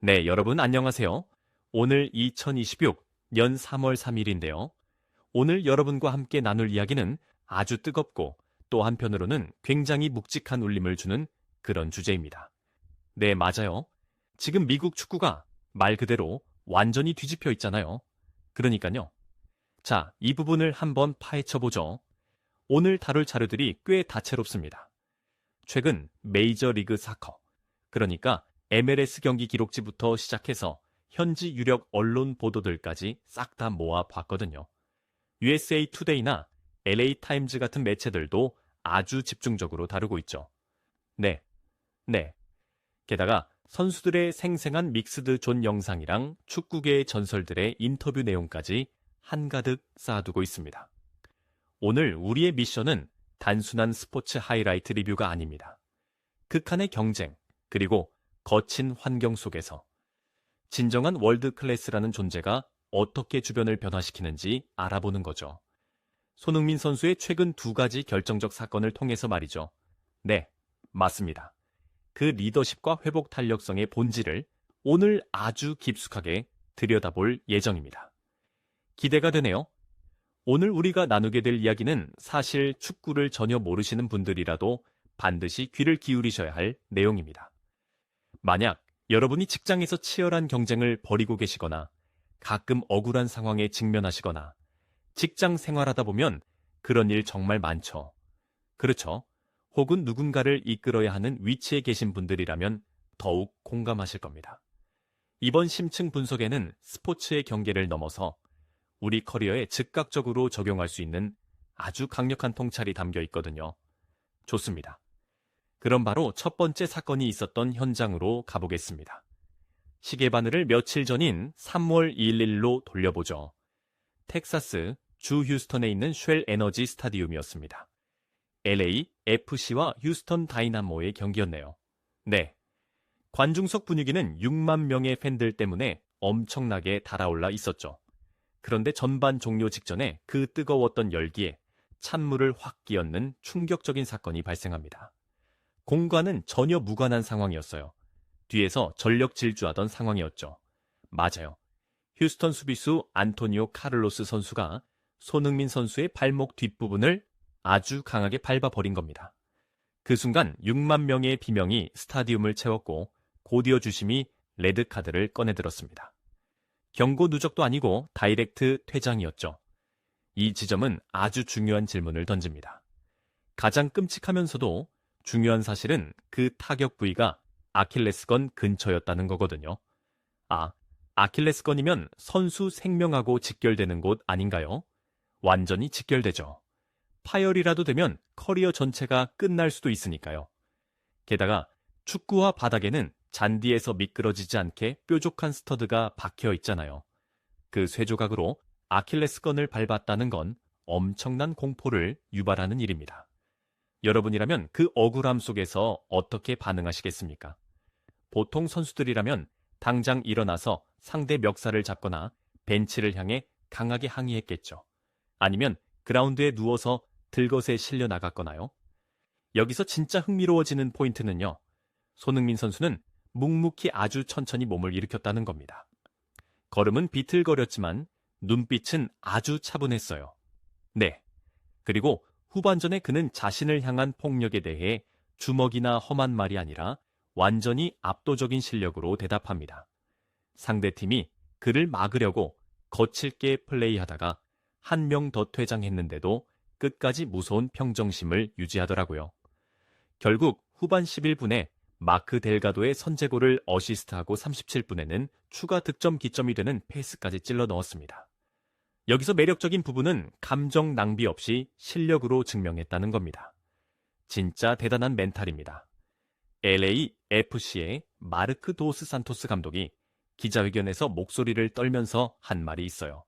네, 여러분 안녕하세요. 오늘 2026년 3월 3일인데요. 오늘 여러분과 함께 나눌 이야기는 아주 뜨겁고 또 한편으로는 굉장히 묵직한 울림을 주는 그런 주제입니다. 네, 맞아요. 지금 미국 축구가 말 그대로 완전히 뒤집혀 있잖아요. 그러니까요. 자, 이 부분을 한번 파헤쳐 보죠. 오늘 다룰 자료들이 꽤 다채롭습니다. 최근 메이저리그 사커, 그러니까 MLS 경기 기록지부터 시작해서 현지 유력 언론 보도들까지 싹 다 모아 봤거든요. USA 투데이나 LA 타임즈 같은 매체들도 아주 집중적으로 다루고 있죠. 네, 네. 게다가 선수들의 생생한 믹스드 존 영상이랑 축구계의 전설들의 인터뷰 내용까지 한가득 쌓아두고 있습니다. 오늘 우리의 미션은 단순한 스포츠 하이라이트 리뷰가 아닙니다. 극한의 경쟁, 그리고 거친 환경 속에서 진정한 월드 클래스라는 존재가 어떻게 주변을 변화시키는지 알아보는 거죠. 손흥민 선수의 최근 두 가지 결정적 사건을 통해서 말이죠. 네, 맞습니다. 그 리더십과 회복 탄력성의 본질을 오늘 아주 깊숙하게 들여다볼 예정입니다. 기대가 되네요. 오늘 우리가 나누게 될 이야기는 사실 축구를 전혀 모르시는 분들이라도 반드시 귀를 기울이셔야 할 내용입니다. 만약 여러분이 직장에서 치열한 경쟁을 벌이고 계시거나 가끔 억울한 상황에 직면하시거나 직장 생활하다 보면 그런 일 정말 많죠. 그렇죠. 혹은 누군가를 이끌어야 하는 위치에 계신 분들이라면 더욱 공감하실 겁니다. 이번 심층 분석에는 스포츠의 경계를 넘어서 우리 커리어에 즉각적으로 적용할 수 있는 아주 강력한 통찰이 담겨 있거든요. 좋습니다. 그럼 바로 첫 번째 사건이 있었던 현장으로 가보겠습니다. 시계바늘을 며칠 전인 3월 1일로 돌려보죠. 텍사스 주 휴스턴에 있는 쉘 에너지 스타디움이었습니다. LA FC와 휴스턴 다이나모의 경기였네요. 네. 관중석 분위기는 6만 명의 팬들 때문에 엄청나게 달아올라 있었죠. 그런데 전반 종료 직전에 그 뜨거웠던 열기에 찬물을 확 끼얹는 충격적인 사건이 발생합니다. 공과는 전혀 무관한 상황이었어요. 뒤에서 전력 질주하던 상황이었죠. 맞아요. 휴스턴 수비수 안토니오 카를로스 선수가 손흥민 선수의 발목 뒷부분을 아주 강하게 밟아버린 겁니다. 그 순간 6만 명의 비명이 스타디움을 채웠고 고디어 주심이 레드카드를 꺼내들었습니다. 경고 누적도 아니고 다이렉트 퇴장이었죠. 이 지점은 아주 중요한 질문을 던집니다. 가장 끔찍하면서도 중요한 사실은 그 타격 부위가 아킬레스건 근처였다는 거거든요. 아킬레스건이면 선수 생명하고 직결되는 곳 아닌가요? 완전히 직결되죠. 파열이라도 되면 커리어 전체가 끝날 수도 있으니까요. 게다가 축구화 바닥에는 잔디에서 미끄러지지 않게 뾰족한 스터드가 박혀 있잖아요. 그 쇠조각으로 아킬레스건을 밟았다는 건 엄청난 공포를 유발하는 일입니다. 여러분이라면 그 억울함 속에서 어떻게 반응하시겠습니까? 보통 선수들이라면 당장 일어나서 상대 멱살을 잡거나 벤치를 향해 강하게 항의했겠죠. 아니면 그라운드에 누워서 들것에 실려 나갔거나요. 여기서 진짜 흥미로워지는 포인트는요. 손흥민 선수는 묵묵히 아주 천천히 몸을 일으켰다는 겁니다. 걸음은 비틀거렸지만 눈빛은 아주 차분했어요. 네. 그리고 후반전에 그는 자신을 향한 폭력에 대해 주먹이나 험한 말이 아니라 완전히 압도적인 실력으로 대답합니다. 상대팀이 그를 막으려고 거칠게 플레이하다가 한 명 더 퇴장했는데도 끝까지 무서운 평정심을 유지하더라고요. 결국 후반 11분에 마크 델가도의 선제골을 어시스트하고 37분에는 추가 득점 기점이 되는 패스까지 찔러 넣었습니다. 여기서 매력적인 부분은 감정 낭비 없이 실력으로 증명했다는 겁니다. 진짜 대단한 멘탈입니다. LA FC의 마르크 도스 산토스 감독이 기자회견에서 목소리를 떨면서 한 말이 있어요.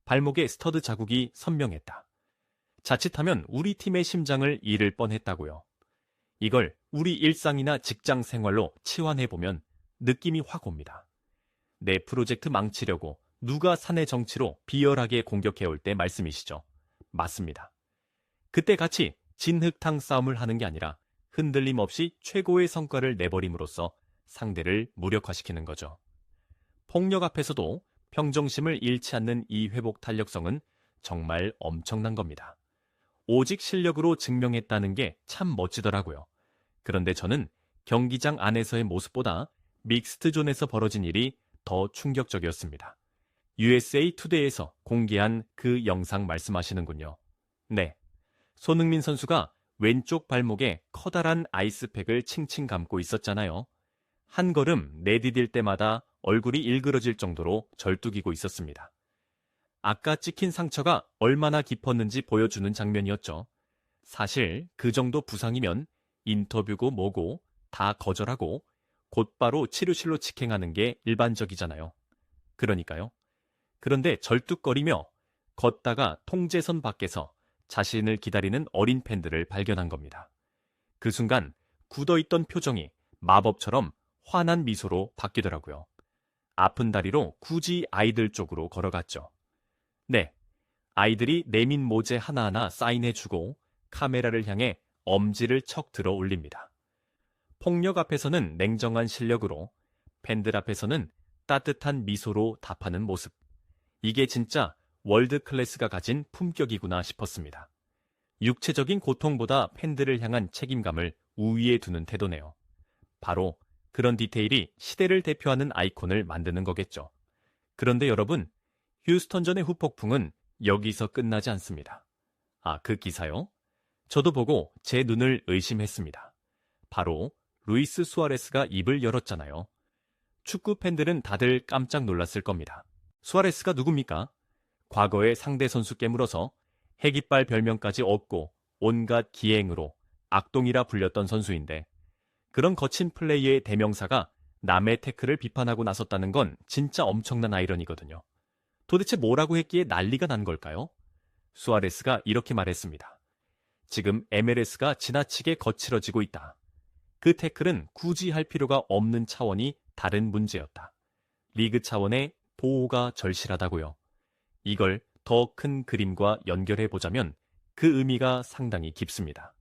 발목에 스터드 자국이 선명했다. 자칫하면 우리 팀의 심장을 잃을 뻔했다고요. 이걸 우리 일상이나 직장 생활로 치환해보면 느낌이 확 옵니다. 내 프로젝트 망치려고 누가 사내 정치로 비열하게 공격해올 때 말씀이시죠? 맞습니다. 그때 같이 진흙탕 싸움을 하는 게 아니라 흔들림 없이 최고의 성과를 내버림으로써 상대를 무력화시키는 거죠. 폭력 앞에서도 평정심을 잃지 않는 이 회복 탄력성은 정말 엄청난 겁니다. 오직 실력으로 증명했다는 게 참 멋지더라고요. 그런데 저는 경기장 안에서의 모습보다 믹스드 존에서 벌어진 일이 더 충격적이었습니다. USA 투데이에서 공개한 그 영상 말씀하시는군요. 네. 손흥민 선수가 왼쪽 발목에 커다란 아이스팩을 칭칭 감고 있었잖아요. 한 걸음 내디딜 때마다 얼굴이 일그러질 정도로 절뚝이고 있었습니다. 아까 찍힌 상처가 얼마나 깊었는지 보여주는 장면이었죠. 사실 그 정도 부상이면 인터뷰고 뭐고 다 거절하고 곧바로 치료실로 직행하는 게 일반적이잖아요. 그러니까요. 그런데 절뚝거리며 걷다가 통제선 밖에서 자신을 기다리는 어린 팬들을 발견한 겁니다. 그 순간 굳어있던 표정이 마법처럼 환한 미소로 바뀌더라고요. 아픈 다리로 굳이 아이들 쪽으로 걸어갔죠. 네, 아이들이 내민 모제 하나하나 사인해주고 카메라를 향해 엄지를 척 들어 올립니다. 폭력 앞에서는 냉정한 실력으로, 팬들 앞에서는 따뜻한 미소로 답하는 모습. 이게 진짜 월드 클래스가 가진 품격이구나 싶었습니다. 육체적인 고통보다 팬들을 향한 책임감을 우위에 두는 태도네요. 바로 그런 디테일이 시대를 대표하는 아이콘을 만드는 거겠죠. 그런데 여러분, 휴스턴전의 후폭풍은 여기서 끝나지 않습니다. 아, 그 기사요? 저도 보고 제 눈을 의심했습니다. 바로 루이스 수아레스가 입을 열었잖아요. 축구 팬들은 다들 깜짝 놀랐을 겁니다. 수아레스가 누굽니까? 과거에 상대 선수 깨물어서 핵이빨 별명까지 얻고 온갖 기행으로 악동이라 불렸던 선수인데, 그런 거친 플레이의 대명사가 남의 태클을 비판하고 나섰다는 건 진짜 엄청난 아이러니거든요. 도대체 뭐라고 했기에 난리가 난 걸까요? 수아레스가 이렇게 말했습니다. 지금 MLS가 지나치게 거칠어지고 있다. 그 태클은 굳이 할 필요가 없는 차원이 다른 문제였다. 리그 차원의 보호가 절실하다고요. 이걸 더 큰 그림과 연결해보자면 그 의미가 상당히 깊습니다.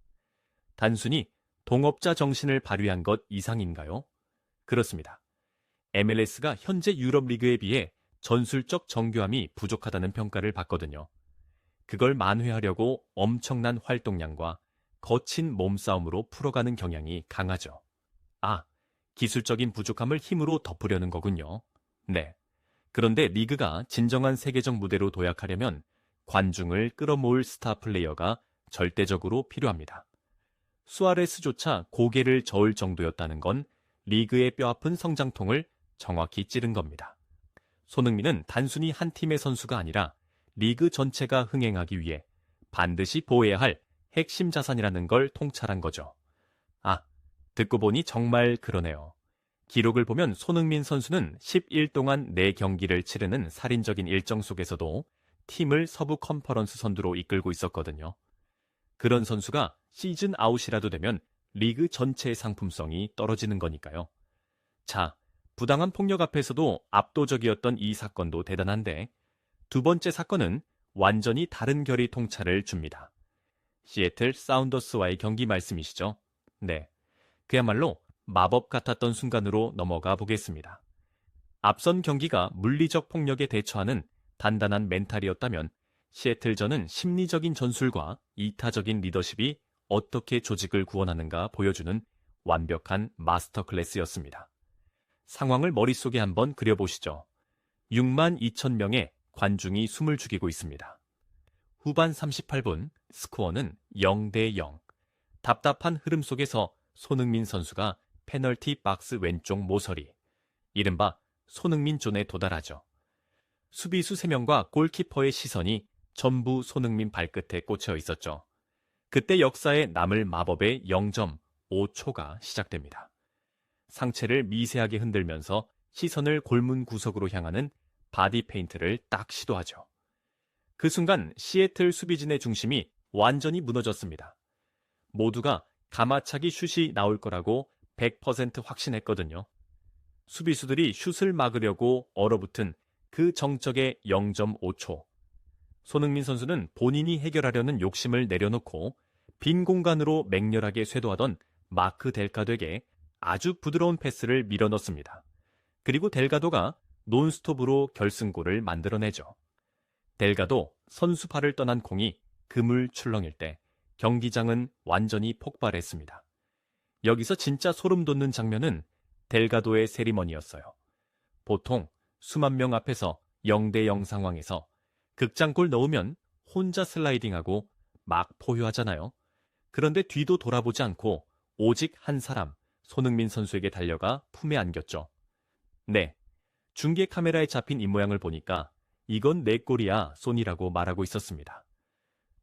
단순히 동업자 정신을 발휘한 것 이상인가요? 그렇습니다. MLS가 현재 유럽 리그에 비해 전술적 정교함이 부족하다는 평가를 받거든요. 그걸 만회하려고 엄청난 활동량과 거친 몸싸움으로 풀어가는 경향이 강하죠. 아, 기술적인 부족함을 힘으로 덮으려는 거군요. 네. 그런데 리그가 진정한 세계적 무대로 도약하려면 관중을 끌어모을 스타 플레이어가 절대적으로 필요합니다. 수아레스조차 고개를 저을 정도였다는 건 리그의 뼈아픈 성장통을 정확히 찌른 겁니다. 손흥민은 단순히 한 팀의 선수가 아니라 리그 전체가 흥행하기 위해 반드시 보호해야 할 핵심 자산이라는 걸 통찰한 거죠. 아, 듣고 보니 정말 그러네요. 기록을 보면 손흥민 선수는 10일 동안 4경기를 치르는 살인적인 일정 속에서도 팀을 서부 컨퍼런스 선두로 이끌고 있었거든요. 그런 선수가 시즌 아웃이라도 되면 리그 전체의 상품성이 떨어지는 거니까요. 자, 부당한 폭력 앞에서도 압도적이었던 이 사건도 대단한데, 두 번째 사건은 완전히 다른 결의 통찰을 줍니다. 시애틀 사운더스와의 경기 말씀이시죠? 네, 그야말로 마법 같았던 순간으로 넘어가 보겠습니다. 앞선 경기가 물리적 폭력에 대처하는 단단한 멘탈이었다면 시애틀전은 심리적인 전술과 이타적인 리더십이 어떻게 조직을 구원하는가 보여주는 완벽한 마스터 클래스였습니다. 상황을 머릿속에 한번 그려보시죠. 6만 2천 명의 관중이 숨을 죽이고 있습니다. 후반 38분 스코어는 0대 0. 답답한 흐름 속에서 손흥민 선수가 페널티 박스 왼쪽 모서리, 이른바 손흥민 존에 도달하죠. 수비수 3명과 골키퍼의 시선이 전부 손흥민 발끝에 꽂혀 있었죠. 그때 역사에 남을 마법의 0.5초가 시작됩니다. 상체를 미세하게 흔들면서 시선을 골문 구석으로 향하는 바디 페인트를 딱 시도하죠. 그 순간 시애틀 수비진의 중심이 완전히 무너졌습니다. 모두가 가마차기 슛이 나올 거라고 100% 확신했거든요. 수비수들이 슛을 막으려고 얼어붙은 그 정적의 0.5초. 손흥민 선수는 본인이 해결하려는 욕심을 내려놓고 빈 공간으로 맹렬하게 쇄도하던 마크 델가도에게 아주 부드러운 패스를 밀어넣습니다. 그리고 델가도가 논스톱으로 결승골을 만들어내죠. 델가도 선수 발을 떠난 공이 그물 출렁일 때 경기장은 완전히 폭발했습니다. 여기서 진짜 소름 돋는 장면은 델가도의 세리머니였어요. 보통 수만 명 앞에서 0대0 상황에서 극장골 넣으면 혼자 슬라이딩하고 막 포효하잖아요. 그런데 뒤도 돌아보지 않고 오직 한 사람, 손흥민 선수에게 달려가 품에 안겼죠. 네, 중계 카메라에 잡힌 이 모양을 보니까 이건 내 골이야, 손이라고 말하고 있었습니다.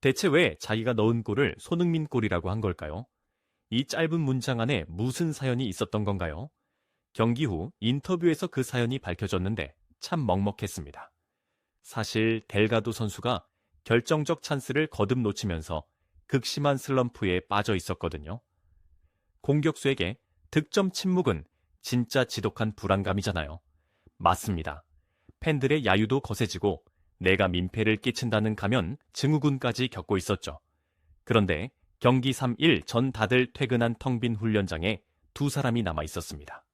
대체 왜 자기가 넣은 골을 손흥민 골이라고 한 걸까요? 이 짧은 문장 안에 무슨 사연이 있었던 건가요? 경기 후 인터뷰에서 그 사연이 밝혀졌는데 참 먹먹했습니다. 사실 델가도 선수가 결정적 찬스를 거듭 놓치면서 극심한 슬럼프에 빠져 있었거든요. 공격수에게 득점 침묵은 진짜 지독한 불안감이잖아요. 맞습니다. 팬들의 야유도 거세지고 내가 민폐를 끼친다는 가면 증후군까지 겪고 있었죠. 그런데 경기 3일 전 다들 퇴근한 텅 빈 훈련장에 두 사람이 남아 있었습니다.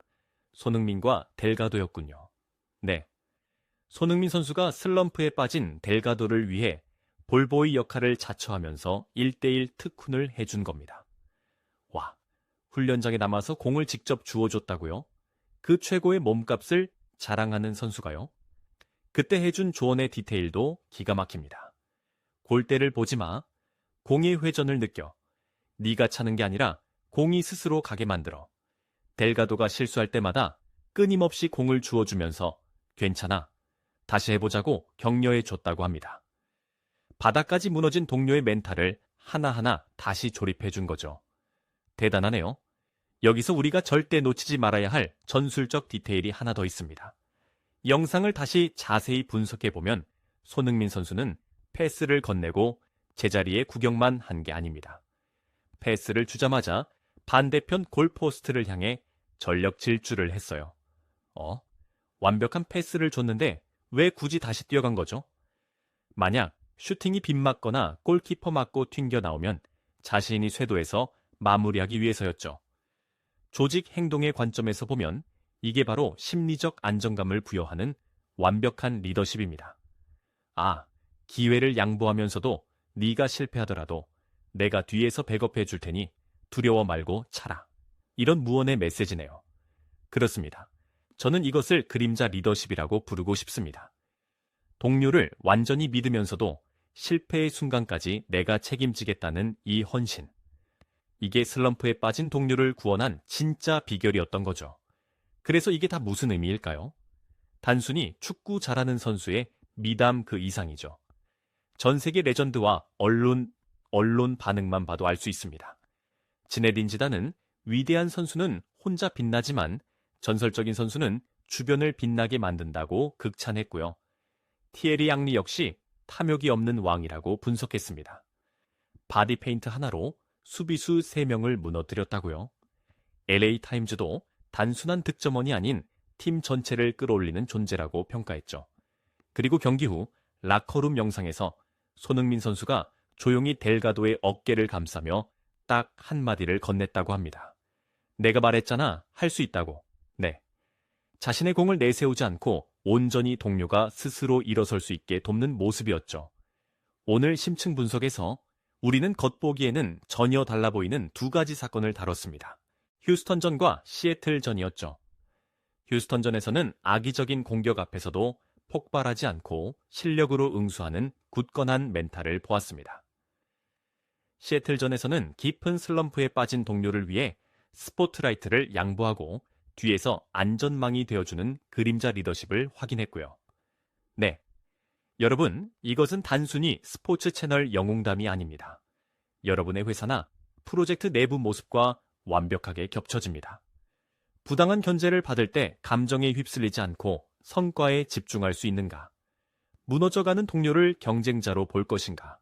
손흥민과 델가도였군요. 네. 손흥민 선수가 슬럼프에 빠진 델가도를 위해 볼보이 역할을 자처하면서 1대1 특훈을 해준 겁니다. 와, 훈련장에 남아서 공을 직접 주워줬다고요? 그 최고의 몸값을 자랑하는 선수가요? 그때 해준 조언의 디테일도 기가 막힙니다. 골대를 보지 마. 공의 회전을 느껴. 네가 차는 게 아니라 공이 스스로 가게 만들어. 델가도가 실수할 때마다 끊임없이 공을 주워주면서 괜찮아. 다시 해보자고 격려해줬다고 합니다. 바닥까지 무너진 동료의 멘탈을 하나하나 다시 조립해준 거죠. 대단하네요. 여기서 우리가 절대 놓치지 말아야 할 전술적 디테일이 하나 더 있습니다. 영상을 다시 자세히 분석해보면 손흥민 선수는 패스를 건네고 제자리에 구경만 한 게 아닙니다. 패스를 주자마자 반대편 골포스트를 향해 전력 질주를 했어요. 완벽한 패스를 줬는데 왜 굳이 다시 뛰어간 거죠? 만약 슈팅이 빗맞거나 골키퍼 맞고 튕겨 나오면 자신이 쇄도해서 마무리하기 위해서였죠. 조직 행동의 관점에서 보면 이게 바로 심리적 안정감을 부여하는 완벽한 리더십입니다. 기회를 양보하면서도 네가 실패하더라도 내가 뒤에서 백업해 줄 테니 두려워 말고 차라. 이런 무언의 메시지네요. 그렇습니다. 저는 이것을 그림자 리더십이라고 부르고 싶습니다. 동료를 완전히 믿으면서도 실패의 순간까지 내가 책임지겠다는 이 헌신. 이게 슬럼프에 빠진 동료를 구원한 진짜 비결이었던 거죠. 그래서 이게 다 무슨 의미일까요? 단순히 축구 잘하는 선수의 미담 그 이상이죠. 전 세계 레전드와 언론 반응만 봐도 알 수 있습니다. 지네딘 지단은 위대한 선수는 혼자 빛나지만 전설적인 선수는 주변을 빛나게 만든다고 극찬했고요. 티에리 앙리 역시 탐욕이 없는 왕이라고 분석했습니다. 바디 페인트 하나로 수비수 3명을 무너뜨렸다고요. LA 타임즈도 단순한 득점원이 아닌 팀 전체를 끌어올리는 존재라고 평가했죠. 그리고 경기 후 라커룸 영상에서 손흥민 선수가 조용히 델가도의 어깨를 감싸며 딱 한마디를 건넸다고 합니다. 내가 말했잖아, 할 수 있다고. 네. 자신의 공을 내세우지 않고 온전히 동료가 스스로 일어설 수 있게 돕는 모습이었죠. 오늘 심층 분석에서 우리는 겉보기에는 전혀 달라 보이는 두 가지 사건을 다뤘습니다. 휴스턴전과 시애틀전이었죠. 휴스턴전에서는 악의적인 공격 앞에서도 폭발하지 않고 실력으로 응수하는 굳건한 멘탈을 보았습니다. 시애틀전에서는 깊은 슬럼프에 빠진 동료를 위해 스포트라이트를 양보하고 뒤에서 안전망이 되어주는 그림자 리더십을 확인했고요. 네, 여러분, 이것은 단순히 스포츠 채널 영웅담이 아닙니다. 여러분의 회사나 프로젝트 내부 모습과 완벽하게 겹쳐집니다. 부당한 견제를 받을 때 감정에 휩쓸리지 않고 성과에 집중할 수 있는가? 무너져가는 동료를 경쟁자로 볼 것인가?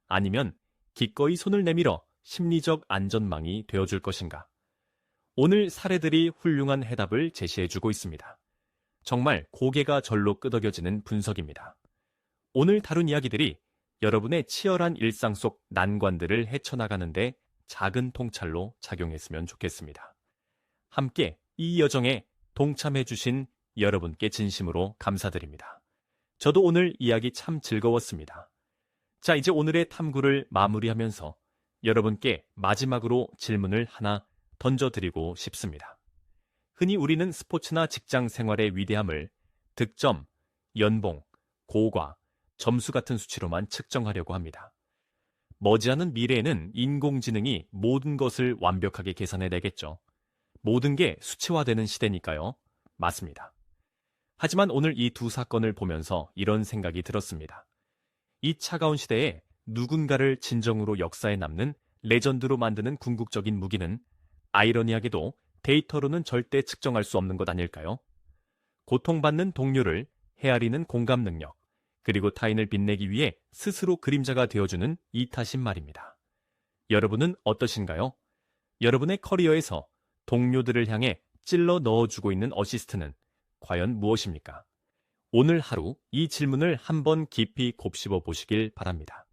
아니면 기꺼이 손을 내밀어 심리적 안전망이 되어줄 것인가? 오늘 사례들이 훌륭한 해답을 제시해주고 있습니다. 정말 고개가 절로 끄덕여지는 분석입니다. 오늘 다룬 이야기들이 여러분의 치열한 일상 속 난관들을 헤쳐나가는데 작은 통찰로 작용했으면 좋겠습니다. 함께 이 여정에 동참해주신 여러분께 진심으로 감사드립니다. 저도 오늘 이야기 참 즐거웠습니다. 자, 이제 오늘의 탐구를 마무리하면서 여러분께 마지막으로 질문을 하나 던져드리고 싶습니다. 흔히 우리는 스포츠나 직장 생활의 위대함을 득점, 연봉, 고과, 점수 같은 수치로만 측정하려고 합니다. 머지않은 미래에는 인공지능이 모든 것을 완벽하게 계산해내겠죠. 모든 게 수치화되는 시대니까요. 맞습니다. 하지만 오늘 이 두 사건을 보면서 이런 생각이 들었습니다. 이 차가운 시대에 누군가를 진정으로 역사에 남는 레전드로 만드는 궁극적인 무기는 아이러니하게도 데이터로는 절대 측정할 수 없는 것 아닐까요? 고통받는 동료를 헤아리는 공감 능력, 그리고 타인을 빛내기 위해 스스로 그림자가 되어주는 이타심 말입니다. 여러분은 어떠신가요? 여러분의 커리어에서 동료들을 향해 찔러 넣어주고 있는 어시스트는 과연 무엇입니까? 오늘 하루 이 질문을 한번 깊이 곱씹어 보시길 바랍니다.